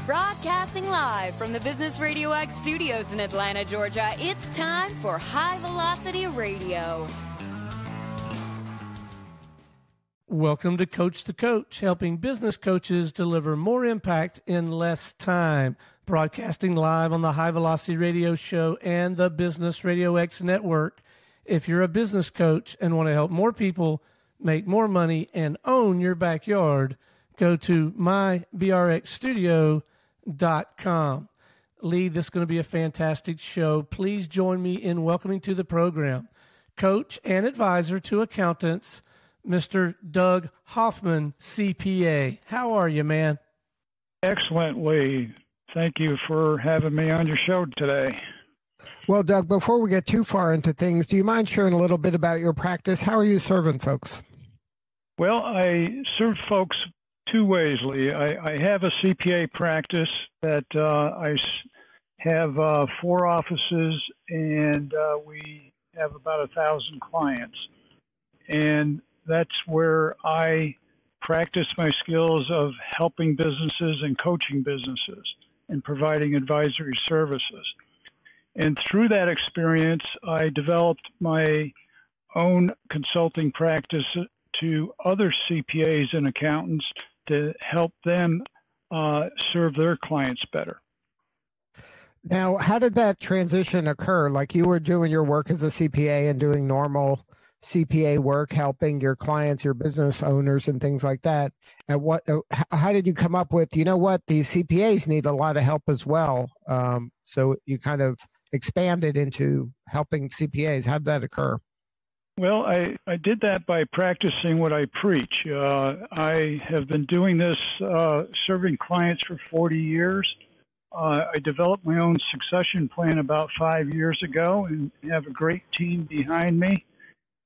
Broadcasting live from the Business Radio X studios in Atlanta, Georgia, it's time for High Velocity Radio. Welcome to Coach the Coach, helping business coaches deliver more impact in less time. Broadcasting live on the High Velocity Radio Show and the Business Radio X network. If you're a business coach and want to help more people make more money and own your backyard, go to mybrxstudio.com. Lee, this is going to be a fantastic show. Please join me in welcoming to the program coach and advisor to accountants, Mr. Doug Hoffman, CPA. How are you, man? Excellent, Lee. Thank you for having me on your show today. Well, Doug, before we get too far into things, do you mind sharing a little bit about your practice? How are you serving folks? Well, I serve folks two ways, Lee. I have a CPA practice that I have 4 offices, and we have about 1,000 clients. And that's where I practice my skills of helping businesses and coaching businesses and providing advisory services. And through that experience, I developed my own consulting practice to other CPAs and accountants to help them serve their clients better. Now, how did that transition occur? Like, you were doing your work as a CPA and doing normal CPA work, helping your clients, your business owners and things like that. And how did you come up with, you know what, these CPAs need a lot of help as well? So you kind of expanded into helping CPAs. How did that occur? Well, I did that by practicing what I preach. I have been doing this, serving clients for 40 years. I developed my own succession plan about 5 years ago and have a great team behind me.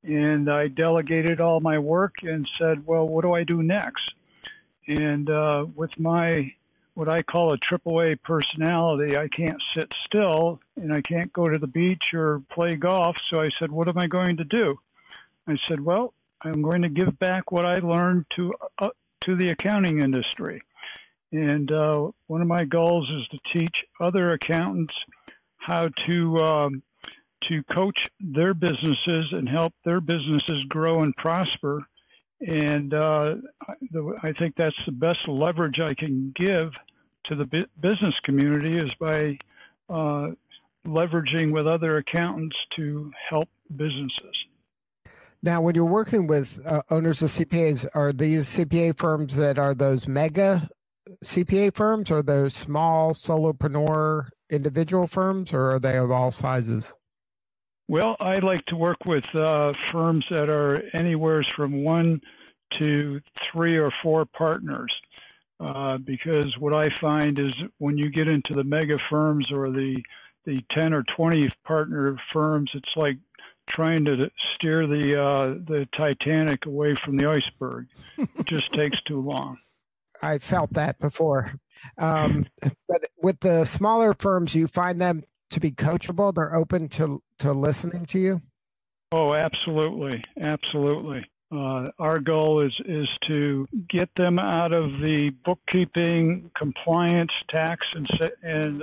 And I delegated all my work and said, well, what do I do next? And with my what I call a AAA personality, I can't sit still and I can't go to the beach or play golf. So I said, what am I going to do? I said, well, I'm going to give back what I learned to the accounting industry. And one of my goals is to teach other accountants how to coach their businesses and help their businesses grow and prosper. And I think that's the best leverage I can give to the business community is by leveraging with other accountants to help businesses. Now, when you're working with owners of CPAs, are these CPA firms that are those mega CPA firms, or those small solopreneur individual firms, or are they of all sizes? Well, I like to work with firms that are anywhere from 1 to 3 or 4 partners, because what I find is when you get into the mega firms or the 10 or 20 partner firms, it's like trying to steer the Titanic away from the iceberg. It just takes too long. I felt that before. But with the smaller firms, you find them to be coachable? They're open to listening to you? Oh, absolutely. Absolutely. Our goal is to get them out of the bookkeeping, compliance, tax, and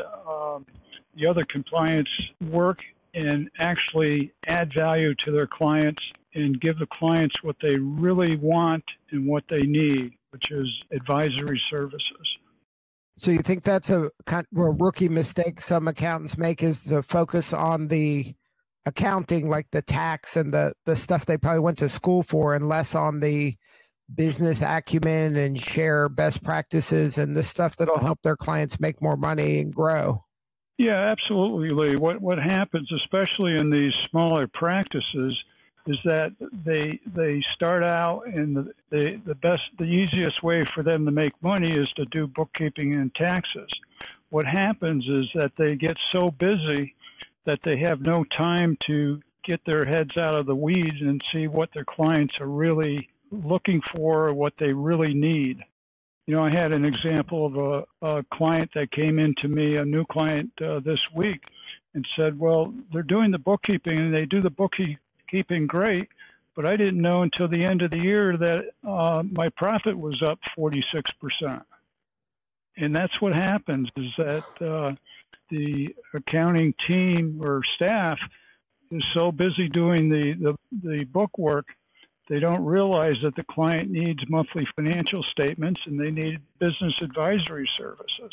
the other compliance work and actually add value to their clients and give the clients what they really want and what they need, which is advisory services. So you think that's a rookie mistake some accountants make, is to focus on the accounting, like the tax and the stuff they probably went to school for, and less on the business acumen and share best practices and the stuff that'll help their clients make more money and grow? Yeah, absolutely, Lee. What happens, especially in these smaller practices, is that they start out, and the easiest way for them to make money is to do bookkeeping and taxes. What happens is that they get so busy that they have no time to get their heads out of the weeds and see what their clients are really looking for, what they really need. You know, I had an example of a client that came into me, a new client this week, and said, well, they're doing the bookkeeping and they do the bookkeeping great, but I didn't know until the end of the year that my profit was up 46%. And that's what happens is that the accounting team or staff is so busy doing the book work, they don't realize that the client needs monthly financial statements and they need business advisory services.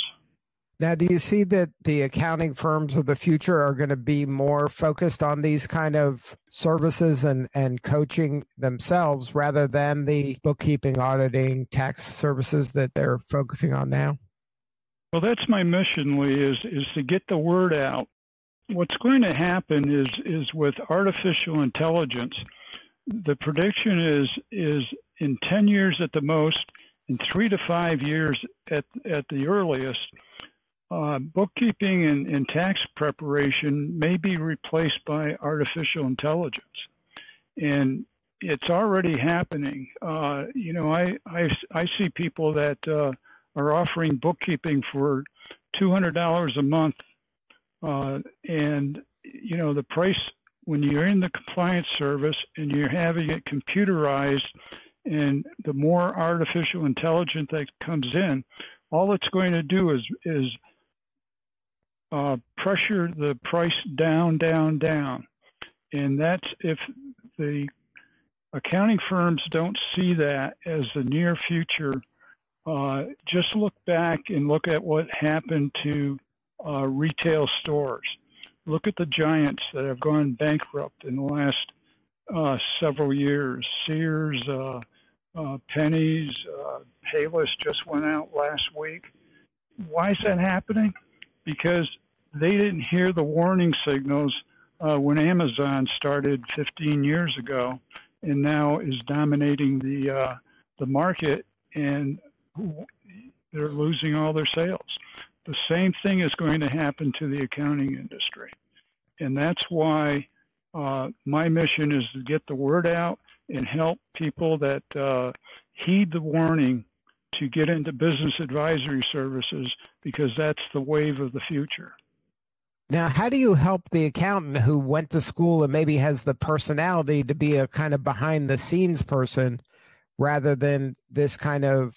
Now, do you see that the accounting firms of the future are going to be more focused on these kind of services and coaching themselves rather than the bookkeeping, auditing, tax services that they're focusing on now? Well, that's my mission, Lee, is to get the word out. What's going to happen is with artificial intelligence, the prediction is in 10 years at the most, in 3 to 5 years at the earliest, bookkeeping and tax preparation may be replaced by artificial intelligence. And it's already happening. I see people that are offering bookkeeping for $200 a month. And, the price, when you're in the compliance service and you're having it computerized, and the more artificial intelligence that comes in, all it's going to do is pressure the price down, down, down. And that's if the accounting firms don't see that as the near future. Just look back and look at what happened to retail stores. Look at the giants that have gone bankrupt in the last several years. Sears, Penny's, Payless just went out last week. Why is that happening? Because they didn't hear the warning signals when Amazon started 15 years ago and now is dominating the market, and they're losing all their sales. The same thing is going to happen to the accounting industry. And that's why my mission is to get the word out and help people that heed the warning to get into business advisory services, because that's the wave of the future. Now, how do you help the accountant who went to school and maybe has the personality to be a kind of behind the scenes person rather than this kind of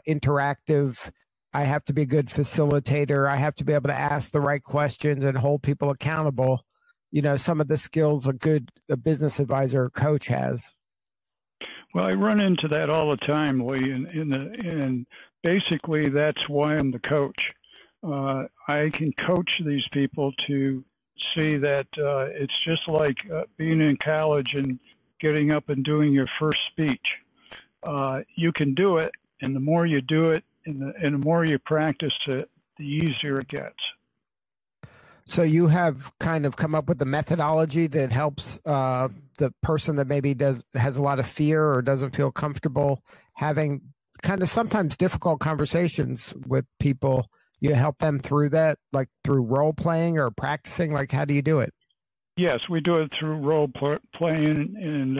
interactive, I have to be a good facilitator, I have to be able to ask the right questions and hold people accountable, some of the skills a business advisor or coach has? Well, I run into that all the time, Lee, and basically that's why I'm the coach. I can coach these people to see that it's just like being in college and getting up and doing your first speech. You can do it, and the more you do it and the more you practice it, the easier it gets. So you have kind of come up with a methodology that helps the person that maybe has a lot of fear or doesn't feel comfortable having kind of sometimes difficult conversations with people. You help them through that, like through role playing or practicing? Like, how do you do it? Yes, we do it through role playing, and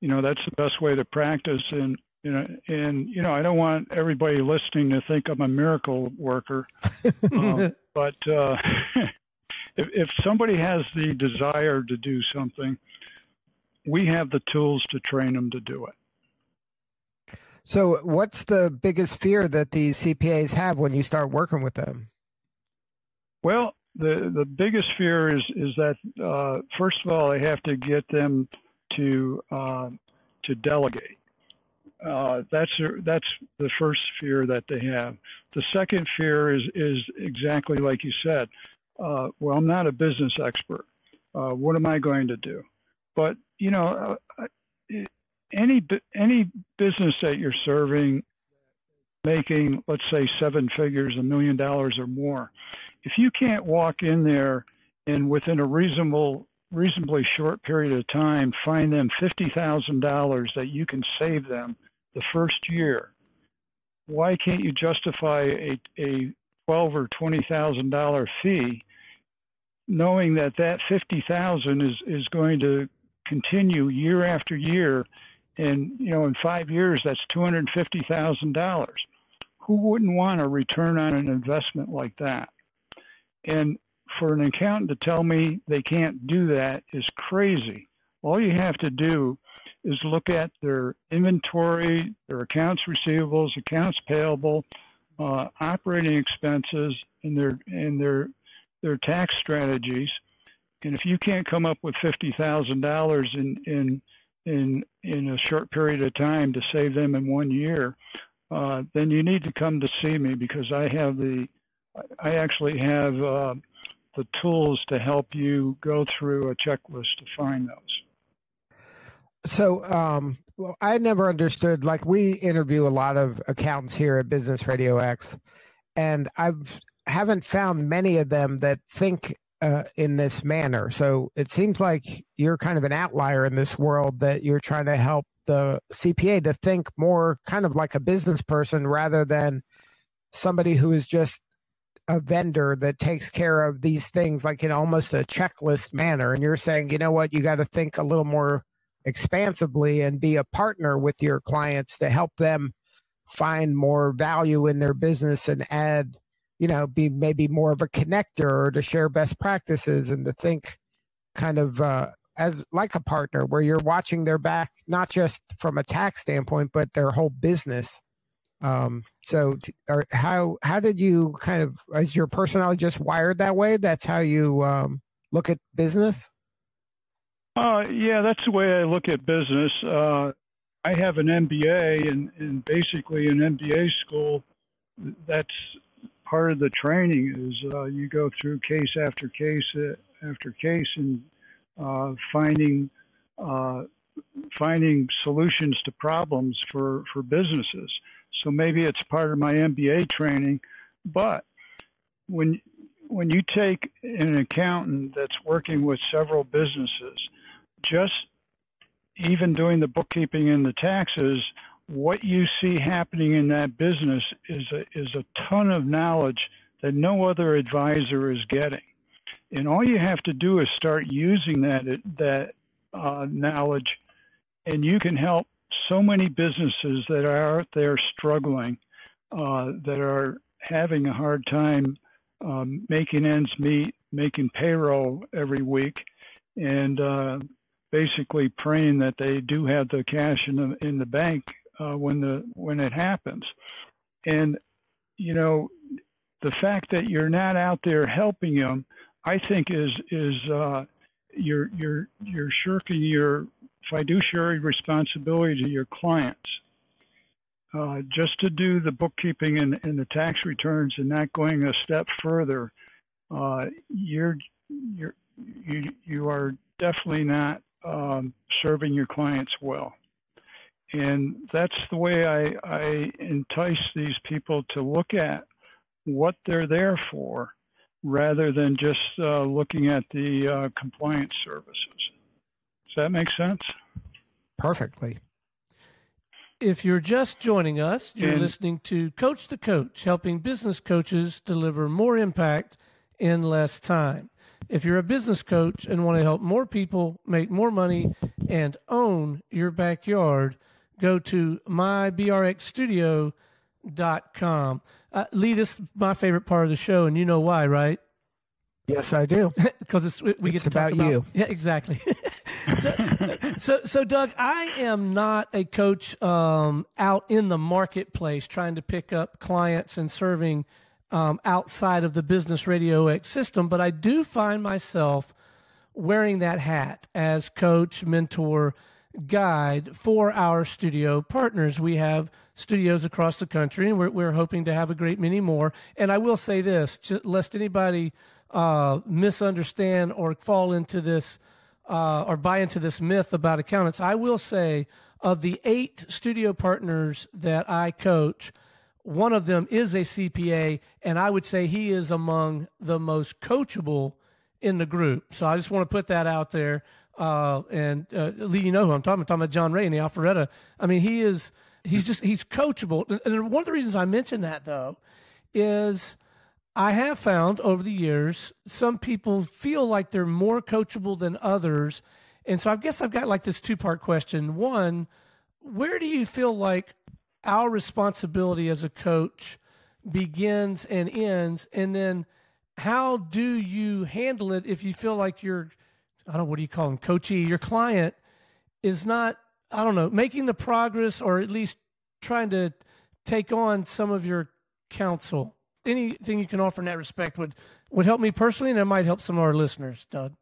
that's the best way to practice. And I don't want everybody listening to think I'm a miracle worker, but if somebody has the desire to do something, we have the tools to train them to do it. So what's the biggest fear that these CPAs have when you start working with them? Well, the biggest fear is that, first of all, I have to get them to delegate. That's the first fear that they have. The second fear is exactly like you said. Well, I'm not a business expert. What am I going to do? But any business that you're serving, making, let's say, 7 figures, $1 million or more, if you can't walk in there and within a reasonably short period of time find them $50,000 that you can save them the first year, why can't you justify a $12,000 or $20,000 fee, knowing that $50,000 is going to continue year after year, and in 5 years that's $250,000. Who wouldn't want a return on an investment like that? And for an accountant to tell me they can't do that is crazy. All you have to do is look at their inventory, their accounts receivables, accounts payable, operating expenses and their tax strategies. And if you can't come up with $50,000 in a short period of time to save them in 1 year, then you need to come to see me, because I actually have the tools to help you go through a checklist to find those. So, well, I never understood, like, we interview a lot of accountants here at Business Radio X, and haven't found many of them that think in this manner. So it seems like you're kind of an outlier in this world, that you're trying to help the CPA to think more kind of like a business person rather than somebody who is just a vendor that takes care of these things like in almost a checklist manner. And you're saying, you know what, you got to think a little more expansively and be a partner with your clients to help them find more value in their business and add, be maybe more of a connector, or to share best practices, and to think kind of as like a partner where you're watching their back, not just from a tax standpoint, but their whole business. So how did you kind of, is your personality just wired that way? That's how you look at business? Yeah, that's the way I look at business. I have an MBA, and basically in MBA school, that's part of the training is you go through case after case after case, and finding solutions to problems for businesses. So maybe it's part of my MBA training, but when you take an accountant that's working with several businesses, just even doing the bookkeeping and the taxes, what you see happening in that business is a ton of knowledge that no other advisor is getting. And all you have to do is start using that knowledge, and you can help so many businesses that are out there struggling, that are having a hard time making ends meet, making payroll every week, and basically praying that they do have the cash in the bank when it happens. And the fact that you're not out there helping them, I think is you're shirking your fiduciary responsibility to your clients. Just to do the bookkeeping and the tax returns and not going a step further, you are definitely not serving your clients well. And that's the way I entice these people to look at what they're there for, rather than just looking at the compliance services. Does that make sense? Perfectly. If you're just joining us, you're listening to Coach the Coach, helping business coaches deliver more impact in less time. If you're a business coach and want to help more people make more money and own your backyard, go to mybrxstudio.com. Lee, this is my favorite part of the show, and you know why, right? Yes, I do. Because we get to talk about you. Yeah, exactly. So, Doug, I am not a coach out in the marketplace trying to pick up clients and serving outside of the Business Radio X system, but I do find myself wearing that hat as coach, mentor, guide for our studio partners. We have studios across the country, and we're hoping to have a great many more. And I will say this, lest anybody misunderstand or fall into this or buy into this myth about accountants, I will say of the 8 studio partners that I coach, one of them is a CPA, and I would say he is among the most coachable in the group. So I just want to put that out there. And Lee, you know who I'm talking about John Ray in the Alpharetta. I mean, he's coachable. And one of the reasons I mention that, though, is I have found over the years some people feel like they're more coachable than others. And so I guess I've got like this 2-part question. One, where do you feel like our responsibility as a coach begins and ends? And then how do you handle it if you feel like you're, I don't know, what do you call them, coachee? Your client is not, I don't know, making the progress or at least trying to take on some of your counsel? Anything you can offer in that respect would help me personally, and it might help some of our listeners, Doug.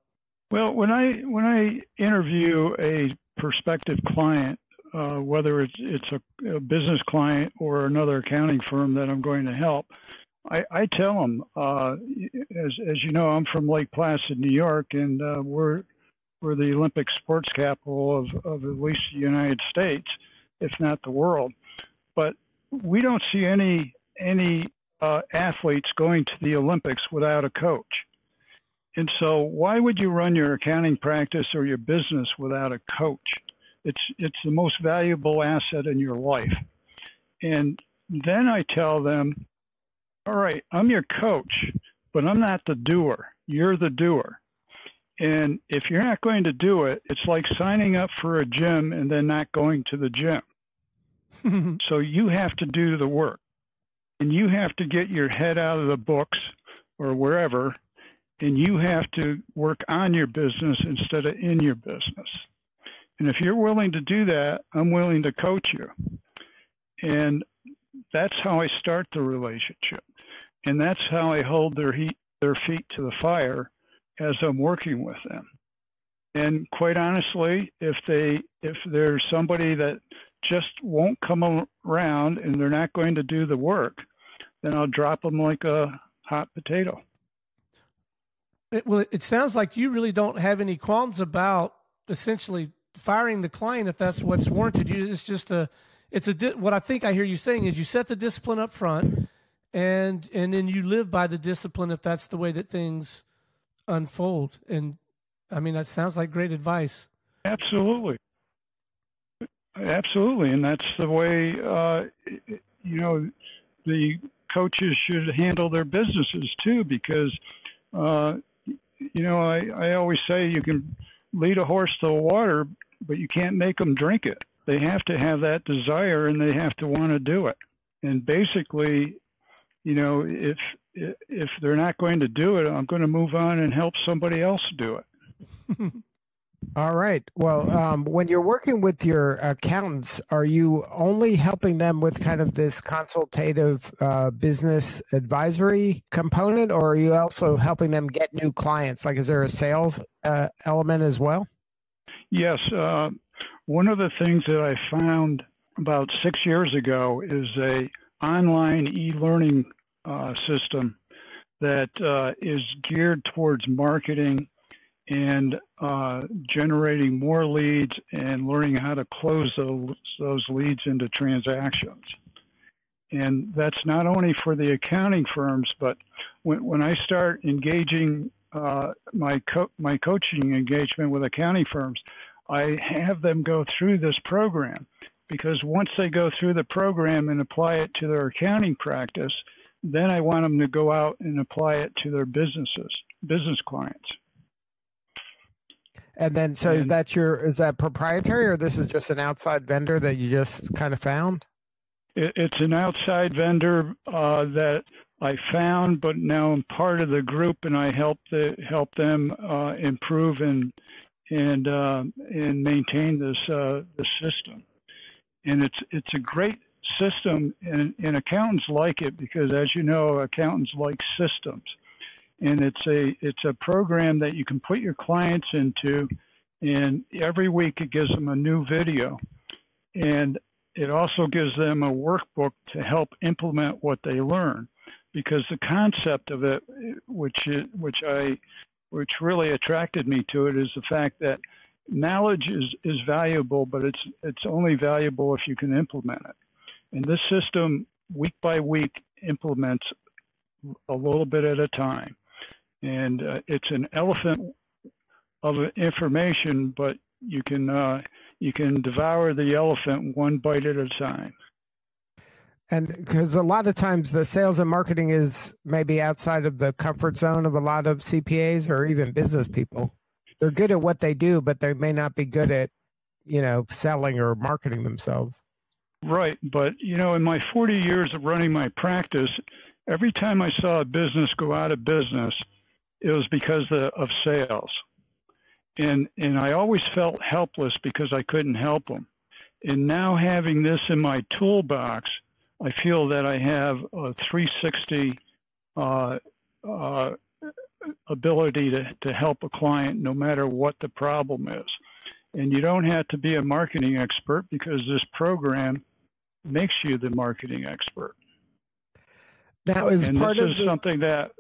Well, when I interview a prospective client, whether it's a business client or another accounting firm that I'm going to help, I tell them, as you know, I'm from Lake Placid, New York, and we're the Olympic sports capital of at least the United States, if not the world. But we don't see any athletes going to the Olympics without a coach. And so why would you run your accounting practice or your business without a coach? It's the most valuable asset in your life. And then I tell them, all right, I'm your coach, but I'm not the doer. You're the doer. And if you're not going to do it, it's like signing up for a gym and then not going to the gym. So you have to do the work. And you have to get your head out of the books or wherever, and you have to work on your business instead of in your business. And if you're willing to do that, I'm willing to coach you. And that's how I start the relationship. And that's how I hold their feet to the fire as I'm working with them. And quite honestly, if there's somebody that just won't come around and they're not going to do the work, then I'll drop them like a hot potato. Well, it sounds like you really don't have any qualms about essentially firing the client if that's what's warranted. What I think I hear you saying is you set the discipline up front, and then you live by the discipline if that's the way that things unfold. And I mean, that sounds like great advice. Absolutely. And that's the way, the coaches should handle their businesses too, because, I always say you can lead a horse to the water, but you can't make them drink it. They have to have that desire and they have to want to do it. And basically, if they're not going to do it, I'm going to move on and help somebody else do it. All right. Well, when you're working with your accountants, are you only helping them with kind of this consultative business advisory component, or are you also helping them get new clients? Like, is there a sales element as well? Yes. One of the things that I found about 6 years ago is a online e-learning system that is geared towards marketing and generating more leads and learning how to close those leads into transactions. And that's not only for the accounting firms, but when I start engaging my coaching engagement with accounting firms, I have them go through this program, because once they go through the program and apply it to their accounting practice, then I want them to go out and apply it to their business clients. And then, so is that proprietary, or this is just an outside vendor that you just kind of found? It's an outside vendor that I found, but now I'm part of the group, and I help them improve and maintain this system. And it's a great system, and accountants like it because, as you know, accountants like systems. And it's a program that you can put your clients into, and every week it gives them a new video, and it also gives them a workbook to help implement what they learn. Because the concept of it, which really attracted me to it, is the fact that knowledge is valuable, but it's only valuable if you can implement it. And this system, week by week, implements a little bit at a time. And it's an elephant of information, but you can devour the elephant one bite at a time. And because a lot of times the sales and marketing is maybe outside of the comfort zone of a lot of CPAs or even business people. They're good at what they do, but they may not be good at, selling or marketing themselves. Right. But, in my 40 years of running my practice, every time I saw a business go out of business, it was because of sales. And I always felt helpless because I couldn't help them. And now having this in my toolbox, I feel that I have a 360 ability to help a client no matter what the problem is. And you don't have to be a marketing expert because this program makes you the marketing expert. Now, is and part this of is something that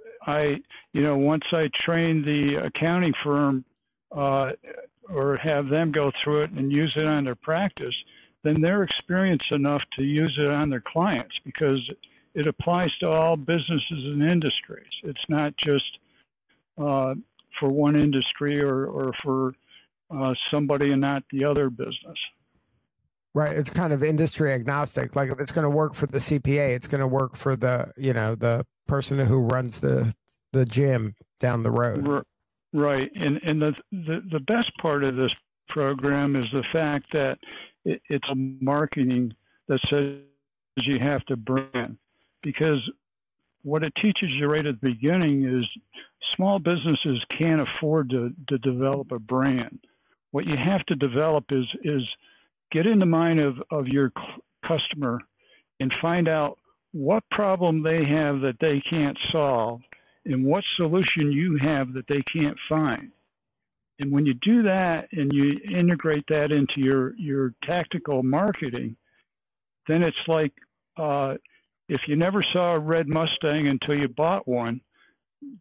once I train the accounting firm or have them go through it and use it on their practice, then they're experienced enough to use it on their clients because it applies to all businesses and industries. It's not just for one industry or for somebody and not the other business. Right. It's kind of industry agnostic. Like if it's going to work for the CPA, it's going to work for the person who runs the gym down the road. Right. And the best part of this program is the fact that it's a marketing that says you have to brand, because what it teaches you right at the beginning is small businesses can't afford to develop a brand. What you have to develop is get in the mind of your customer and find out what problem they have that they can't solve and what solution you have that they can't find. And when you do that and you integrate that into your tactical marketing, then it's like if you never saw a red Mustang until you bought one,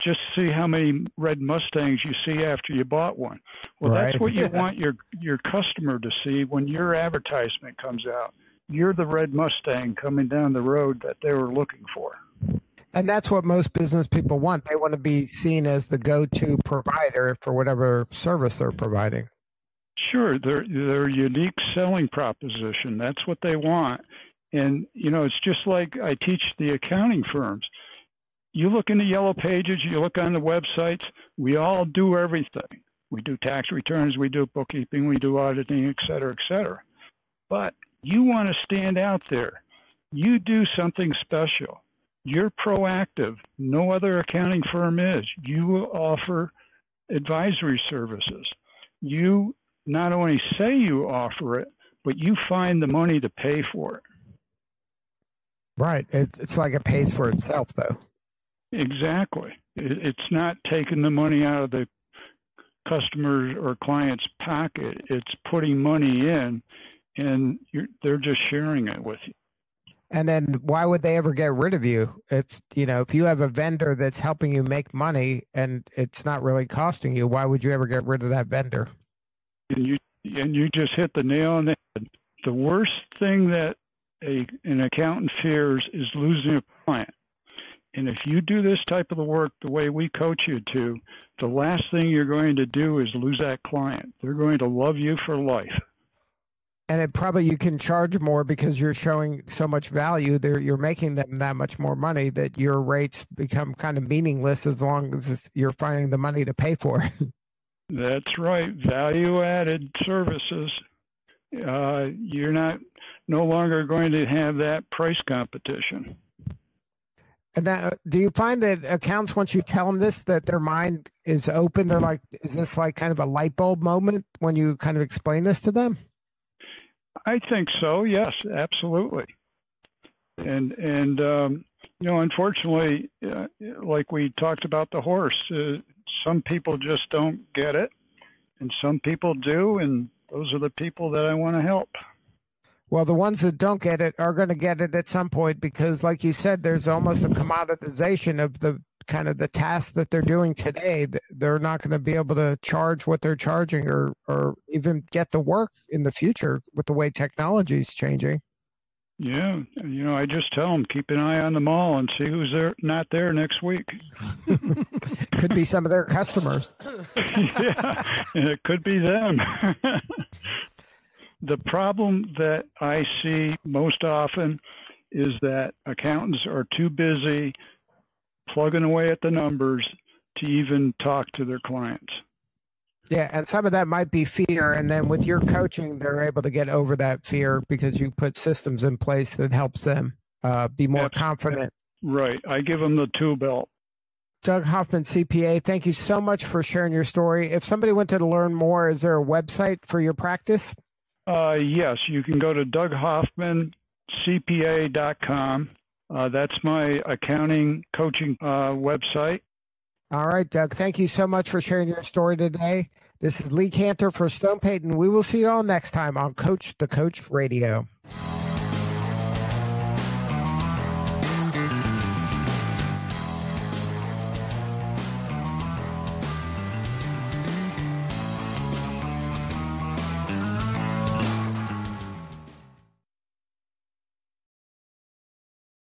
just see how many red Mustangs you see after you bought one. Well, right. That's what you want your customer to see when your advertisement comes out. You're the red Mustang coming down the road that they were looking for. And that's what most business people want. They want to be seen as the go-to provider for whatever service they're providing. Sure, their unique selling proposition. That's what they want. And, it's just like I teach the accounting firms. You look in the yellow pages, you look on the websites, we all do everything. We do tax returns, we do bookkeeping, we do auditing, et cetera, et cetera. But you want to stand out there. You do something special. You're proactive. No other accounting firm is. You offer advisory services. You not only say you offer it, but you find the money to pay for it. Right. It's like it pays for itself, though. Exactly. It's not taking the money out of the customer's or client's pocket. It's putting money in, and they're just sharing it with you. And then why would they ever get rid of you? If you have a vendor that's helping you make money and it's not really costing you, why would you ever get rid of that vendor? And you just hit the nail on the head. The worst thing that an accountant fears is losing a client. And if you do this type of the work the way we coach you to, the last thing you're going to do is lose that client. They're going to love you for life. And you can charge more because you're showing so much value there. You're making them that much more money that your rates become kind of meaningless as long as you're finding the money to pay for it. That's right. Value added services. You're no longer going to have that price competition. And now, do you find that accounts, once you tell them this, that their mind is open? They're like, is this like kind of a light bulb moment when you kind of explain this to them? I think so. Yes, absolutely. And unfortunately, like we talked about the horse, some people just don't get it, and some people do, and those are the people that I want to help. Well, the ones that don't get it are going to get it at some point because, like you said, there's almost a commoditization of the kind of the tasks that they're doing today. They're not going to be able to charge what they're charging or even get the work in the future with the way technology is changing. Yeah. I just tell them, keep an eye on the mall and see who's not there next week. Could be some of their customers. Yeah, and it could be them. The problem that I see most often is that accountants are too busy plugging away at the numbers to even talk to their clients. Yeah, and some of that might be fear, and then with your coaching, they're able to get over that fear because you put systems in place that helps them be more confident. Right. I give them the tool belt. Doug Hoffman, CPA, thank you so much for sharing your story. If somebody wanted to learn more, is there a website for your practice? Yes, you can go to proprietorshipcpa.com. That's my accounting coaching website. All right, Doug. Thank you so much for sharing your story today. This is Lee Cantor for Stone Payton. We will see you all next time on Coach the Coach Radio.